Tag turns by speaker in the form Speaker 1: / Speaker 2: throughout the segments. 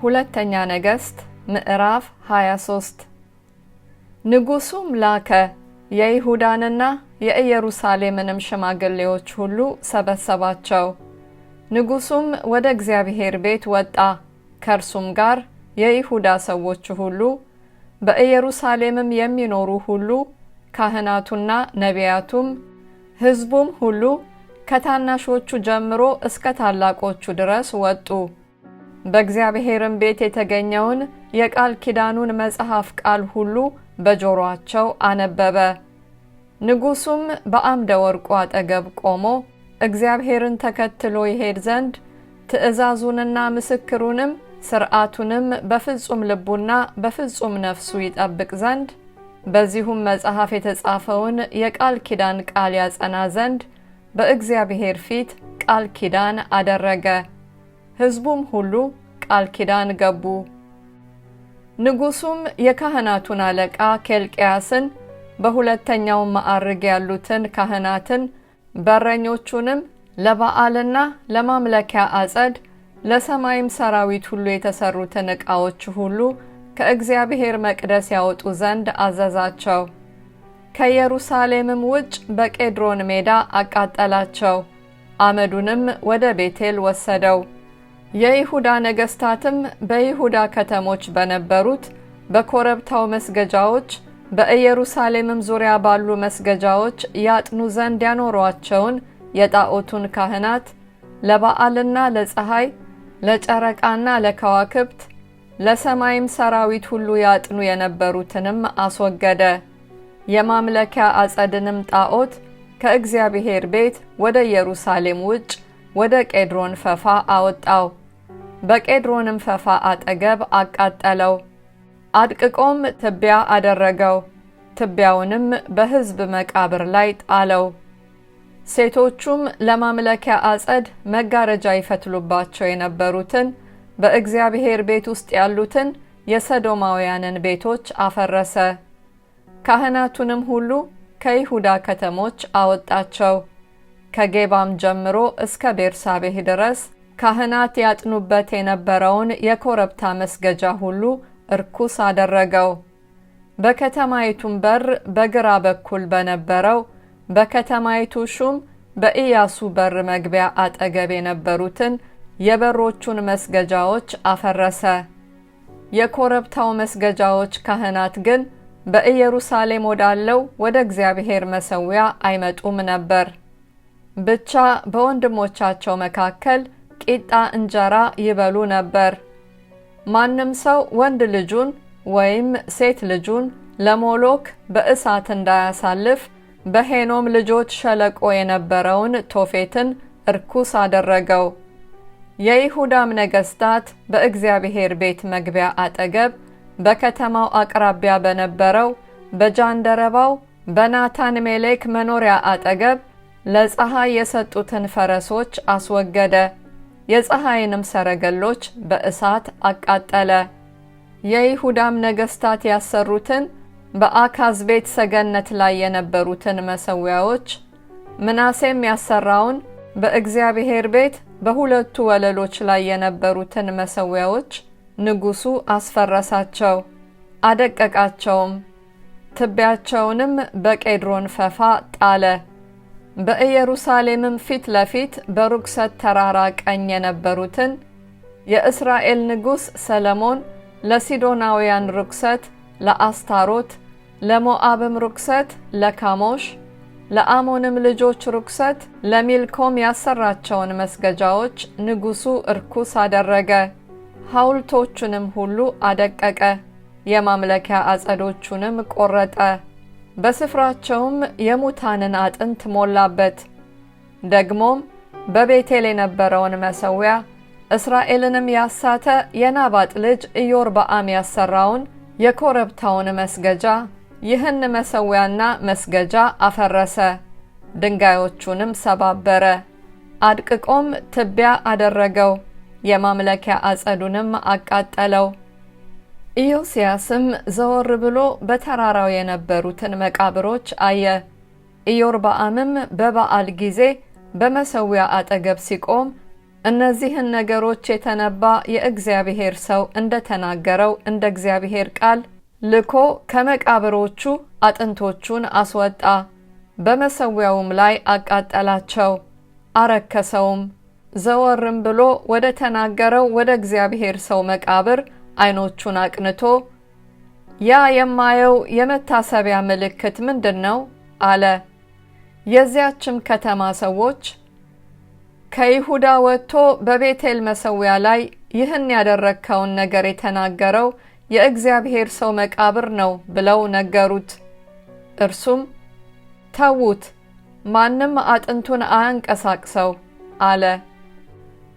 Speaker 1: ሁለተኛ ነገሥት ምዕራፍ 23 ንጉሡም ላከ፣ የይሁዳንና የኢየሩሳሌምንም ሽማግሌዎች ሁሉ ሰበሰባቸው። ንጉሡም ወደ እግዚአብሔር ቤት ወጣ፣ ከእርሱም ጋር የይሁዳ ሰዎች ሁሉ፣ በኢየሩሳሌምም የሚኖሩ ሁሉ፣ ካህናቱና ነቢያቱም፣ ሕዝቡም ሁሉ ከታናሾቹ ጀምሮ እስከ ታላቆቹ ድረስ ወጡ። በእግዚአብሔርም ቤት የተገኘውን የቃል ኪዳኑን መጽሐፍ ቃል ሁሉ በጆሮአቸው አነበበ። ንጉሡም በአምደ ወርቁ አጠገብ ቆሞ እግዚአብሔርን ተከትሎ ይሄድ ዘንድ ትእዛዙንና ምስክሩንም ሥርዓቱንም በፍጹም ልቡና በፍጹም ነፍሱ ይጠብቅ ዘንድ በዚሁም መጽሐፍ የተጻፈውን የቃል ኪዳን ቃል ያጸና ዘንድ በእግዚአብሔር ፊት ቃል ኪዳን አደረገ። ሕዝቡም ሁሉ ቃል ኪዳን ገቡ። ንጉሡም የካህናቱን አለቃ ኬልቅያስን፣ በሁለተኛው ማዕርግ ያሉትን ካህናትን፣ በረኞቹንም፣ ለበዓልና ለማምለኪያ አጸድ ለሰማይም ሰራዊት ሁሉ የተሰሩትን ዕቃዎች ሁሉ ከእግዚአብሔር መቅደስ ያወጡ ዘንድ አዘዛቸው። ከኢየሩሳሌምም ውጭ በቄድሮን ሜዳ አቃጠላቸው፣ አመዱንም ወደ ቤቴል ወሰደው። የይሁዳ ነገሥታትም በይሁዳ ከተሞች በነበሩት በኮረብታው መስገጃዎች በኢየሩሳሌምም ዙሪያ ባሉ መስገጃዎች ያጥኑ ዘንድ ያኖሯቸውን የጣዖቱን ካህናት ለበዓልና ለፀሐይ ለጨረቃና ለከዋክብት ለሰማይም ሰራዊት ሁሉ ያጥኑ የነበሩትንም አስወገደ። የማምለኪያ አጸድንም ጣዖት ከእግዚአብሔር ቤት ወደ ኢየሩሳሌም ውጭ ወደ ቄድሮን ፈፋ አወጣው። በቄድሮንም ፈፋ አጠገብ አቃጠለው። አድቅቆም ትቢያ አደረገው። ትቢያውንም በሕዝብ መቃብር ላይ ጣለው። ሴቶቹም ለማምለኪያ አጸድ መጋረጃ ይፈትሉባቸው የነበሩትን በእግዚአብሔር ቤት ውስጥ ያሉትን የሰዶማውያንን ቤቶች አፈረሰ። ካህናቱንም ሁሉ ከይሁዳ ከተሞች አወጣቸው። ከጌባም ጀምሮ እስከ ቤርሳቤህ ድረስ ካህናት ያጥኑበት የነበረውን የኮረብታ መስገጃ ሁሉ እርኩስ አደረገው። በከተማይቱም በር በግራ በኩል በነበረው በከተማይቱ ሹም በኢያሱ በር መግቢያ አጠገብ የነበሩትን የበሮቹን መስገጃዎች አፈረሰ። የኮረብታው መስገጃዎች ካህናት ግን በኢየሩሳሌም ወዳለው ወደ እግዚአብሔር መሠዊያ አይመጡም ነበር። ብቻ በወንድሞቻቸው መካከል ቂጣ እንጀራ ይበሉ ነበር። ማንም ሰው ወንድ ልጁን ወይም ሴት ልጁን ለሞሎክ በእሳት እንዳያሳልፍ በሄኖም ልጆች ሸለቆ የነበረውን ቶፌትን እርኩስ አደረገው። የይሁዳም ነገሥታት በእግዚአብሔር ቤት መግቢያ አጠገብ በከተማው አቅራቢያ በነበረው በጃንደረባው በናታን ሜሌክ መኖሪያ አጠገብ ለፀሐይ የሰጡትን ፈረሶች አስወገደ። የፀሐይንም ሰረገሎች በእሳት አቃጠለ። የይሁዳም ነገሥታት ያሰሩትን በአካዝ ቤት ሰገነት ላይ የነበሩትን መሠዊያዎች፣ ምናሴም ያሰራውን በእግዚአብሔር ቤት በሁለቱ ወለሎች ላይ የነበሩትን መሠዊያዎች ንጉሡ አስፈረሳቸው፣ አደቀቃቸውም። ትቢያቸውንም በቄድሮን ፈፋ ጣለ። በኢየሩሳሌምም ፊት ለፊት በርኩሰት ተራራ ቀኝ የነበሩትን የእስራኤል ንጉሥ ሰለሞን ለሲዶናውያን ርኩሰት ለአስታሮት፣ ለሞዓብም ርኩሰት ለካሞሽ፣ ለአሞንም ልጆች ርኩሰት ለሚልኮም ያሰራቸውን መስገጃዎች ንጉሡ እርኩስ አደረገ። ሐውልቶቹንም ሁሉ አደቀቀ፣ የማምለኪያ አጸዶቹንም ቆረጠ። በስፍራቸውም የሙታንን አጥንት ሞላበት። ደግሞም በቤቴል የነበረውን መሠዊያ እስራኤልንም ያሳተ የናባጥ ልጅ ኢዮርብዓም ያሰራውን የኮረብታውን መስገጃ ይህን መሠዊያና መስገጃ አፈረሰ፣ ድንጋዮቹንም ሰባበረ፣ አድቅቆም ትቢያ አደረገው፣ የማምለኪያ አጸዱንም አቃጠለው። ኢዮስያስም ዘወር ብሎ በተራራው የነበሩትን መቃብሮች አየ። ኢዮርብዓምም በበዓል ጊዜ በመሠዊያ አጠገብ ሲቆም እነዚህን ነገሮች የተነባ የእግዚአብሔር ሰው እንደተናገረው እንደ እግዚአብሔር ቃል ልኮ ከመቃብሮቹ አጥንቶቹን አስወጣ፣ በመሠዊያውም ላይ አቃጠላቸው፣ አረከሰውም። ዘወርም ብሎ ወደ ተናገረው ወደ እግዚአብሔር ሰው መቃብር ዓይኖቹን አቅንቶ ያ የማየው የመታሰቢያ ምልክት ምንድነው? አለ። የዚያችም ከተማ ሰዎች ከይሁዳ ወጥቶ በቤቴል መሠዊያ ላይ ይህን ያደረግከውን ነገር የተናገረው የእግዚአብሔር ሰው መቃብር ነው ብለው ነገሩት። እርሱም ተዉት፣ ማንም አጥንቱን አያንቀሳቅሰው አለ።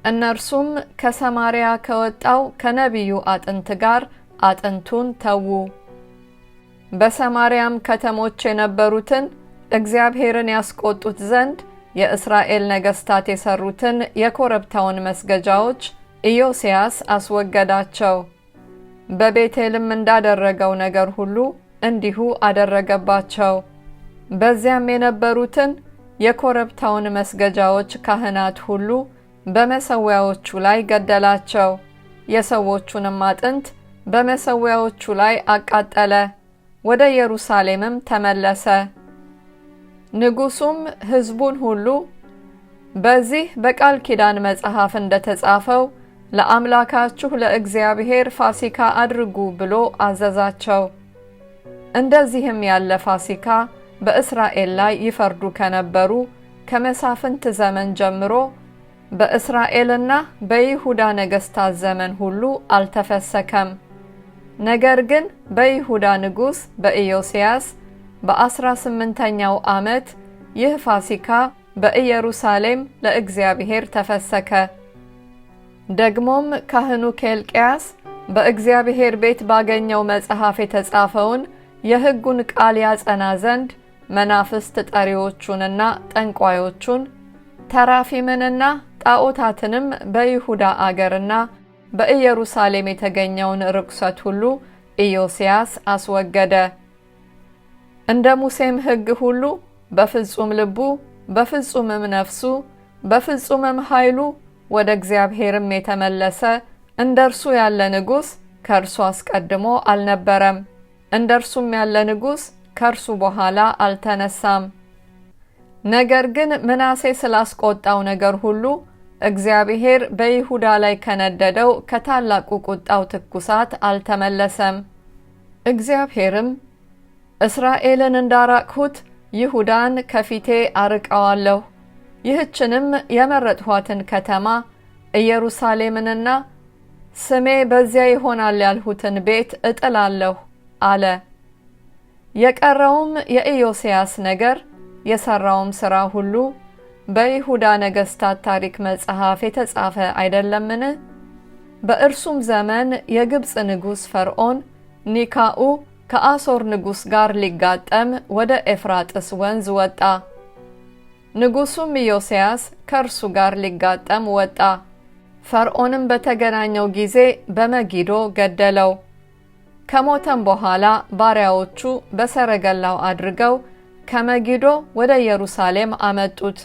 Speaker 1: እነርሱም ከሰማርያ ከወጣው ከነቢዩ አጥንት ጋር አጥንቱን ተዉ። በሰማርያም ከተሞች የነበሩትን እግዚአብሔርን ያስቆጡት ዘንድ የእስራኤል ነገሥታት የሰሩትን የኮረብታውን መስገጃዎች ኢዮስያስ አስወገዳቸው። በቤቴልም እንዳደረገው ነገር ሁሉ እንዲሁ አደረገባቸው። በዚያም የነበሩትን የኮረብታውን መስገጃዎች ካህናት ሁሉ በመሠዊያዎቹ ላይ ገደላቸው። የሰዎቹንም አጥንት በመሠዊያዎቹ ላይ አቃጠለ። ወደ ኢየሩሳሌምም ተመለሰ። ንጉሡም ሕዝቡን ሁሉ በዚህ በቃል ኪዳን መጽሐፍ እንደተጻፈው ለአምላካችሁ ለእግዚአብሔር ፋሲካ አድርጉ ብሎ አዘዛቸው። እንደዚህም ያለ ፋሲካ በእስራኤል ላይ ይፈርዱ ከነበሩ ከመሳፍንት ዘመን ጀምሮ በእስራኤልና በይሁዳ ነገሥታት ዘመን ሁሉ አልተፈሰከም። ነገር ግን በይሁዳ ንጉሥ በኢዮስያስ በ18ኛው ዓመት ይህ ፋሲካ በኢየሩሳሌም ለእግዚአብሔር ተፈሰከ። ደግሞም ካህኑ ኬልቅያስ በእግዚአብሔር ቤት ባገኘው መጽሐፍ የተጻፈውን የሕጉን ቃል ያጸና ዘንድ መናፍስት ጠሪዎቹንና ጠንቋዮቹን ተራፊምንና ጣዖታትንም በይሁዳ አገርና በኢየሩሳሌም የተገኘውን ርኩሰት ሁሉ ኢዮስያስ አስወገደ። እንደ ሙሴም ሕግ ሁሉ በፍጹም ልቡ በፍጹምም ነፍሱ በፍጹምም ኃይሉ ወደ እግዚአብሔርም የተመለሰ እንደርሱ ያለ ንጉሥ ከእርሱ አስቀድሞ አልነበረም፣ እንደርሱም ያለ ንጉሥ ከእርሱ በኋላ አልተነሳም። ነገር ግን ምናሴ ስላስቆጣው ነገር ሁሉ እግዚአብሔር በይሁዳ ላይ ከነደደው ከታላቁ ቁጣው ትኩሳት አልተመለሰም። እግዚአብሔርም እስራኤልን እንዳራቅሁት ይሁዳን ከፊቴ አርቀዋለሁ፣ ይህችንም የመረጥኋትን ከተማ ኢየሩሳሌምንና ስሜ በዚያ ይሆናል ያልሁትን ቤት እጥላለሁ አለ። የቀረውም የኢዮስያስ ነገር የሰራውም ሥራ ሁሉ በይሁዳ ነገሥታት ታሪክ መጽሐፍ የተጻፈ አይደለምን? በእርሱም ዘመን የግብፅ ንጉሥ ፈርዖን ኒካኡ ከአሦር ንጉሥ ጋር ሊጋጠም ወደ ኤፍራጥስ ወንዝ ወጣ። ንጉሡም ኢዮስያስ ከእርሱ ጋር ሊጋጠም ወጣ። ፈርዖንም በተገናኘው ጊዜ በመጊዶ ገደለው። ከሞተም በኋላ ባሪያዎቹ በሰረገላው አድርገው ከመጊዶ ወደ ኢየሩሳሌም አመጡት፣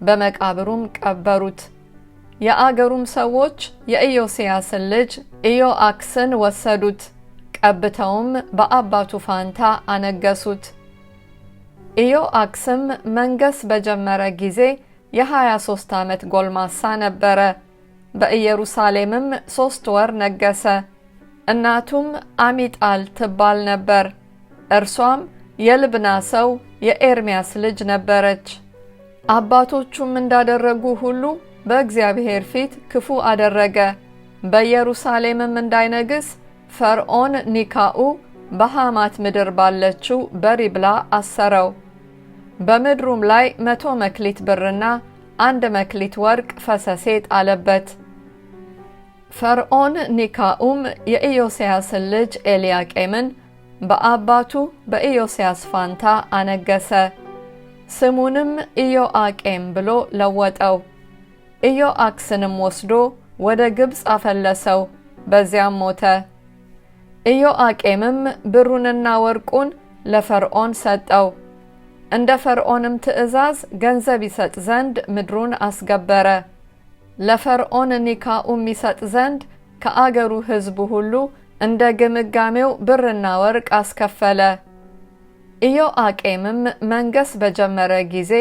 Speaker 1: በመቃብሩም ቀበሩት። የአገሩም ሰዎች የኢዮስያስን ልጅ ኢዮአክስን ወሰዱት፣ ቀብተውም በአባቱ ፋንታ አነገሱት። ኢዮአክስም መንገስ በጀመረ ጊዜ የ23 ዓመት ጎልማሳ ነበረ። በኢየሩሳሌምም 3 ወር ነገሰ። እናቱም አሚጣል ትባል ነበር። እርሷም የልብና ሰው የኤርምያስ ልጅ ነበረች። አባቶቹም እንዳደረጉ ሁሉ በእግዚአብሔር ፊት ክፉ አደረገ። በኢየሩሳሌምም እንዳይነግስ ፈርዖን ኒካኡ በሐማት ምድር ባለችው በሪብላ አሰረው። በምድሩም ላይ 100 መክሊት ብርና 1 መክሊት ወርቅ ፈሰሴ ጣለበት። ፈርዖን ኒካኡም የኢዮስያስን ልጅ ኤልያቄምን በአባቱ በኢዮስያስ ፋንታ አነገሰ። ስሙንም ኢዮአቄም ብሎ ለወጠው። ኢዮአክስንም ወስዶ ወደ ግብፅ አፈለሰው፣ በዚያም ሞተ። ኢዮአቄምም ብሩንና ወርቁን ለፈርዖን ሰጠው። እንደ ፈርዖንም ትእዛዝ ገንዘብ ይሰጥ ዘንድ ምድሩን አስገበረ። ለፈርዖን ኒካኡም ይሰጥ ዘንድ ከአገሩ ሕዝብ ሁሉ እንደ ግምጋሜው ብርና ወርቅ አስከፈለ። ኢዮአቄምም መንገስ በጀመረ ጊዜ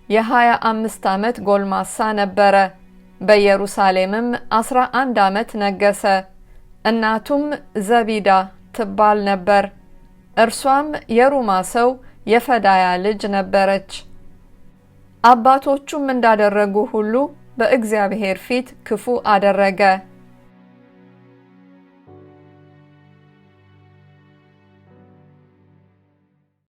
Speaker 1: የ25 ዓመት ጎልማሳ ነበረ። በኢየሩሳሌምም 11 ዓመት ነገሰ። እናቱም ዘቢዳ ትባል ነበር። እርሷም የሩማ ሰው የፈዳያ ልጅ ነበረች። አባቶቹም እንዳደረጉ ሁሉ በእግዚአብሔር ፊት ክፉ አደረገ።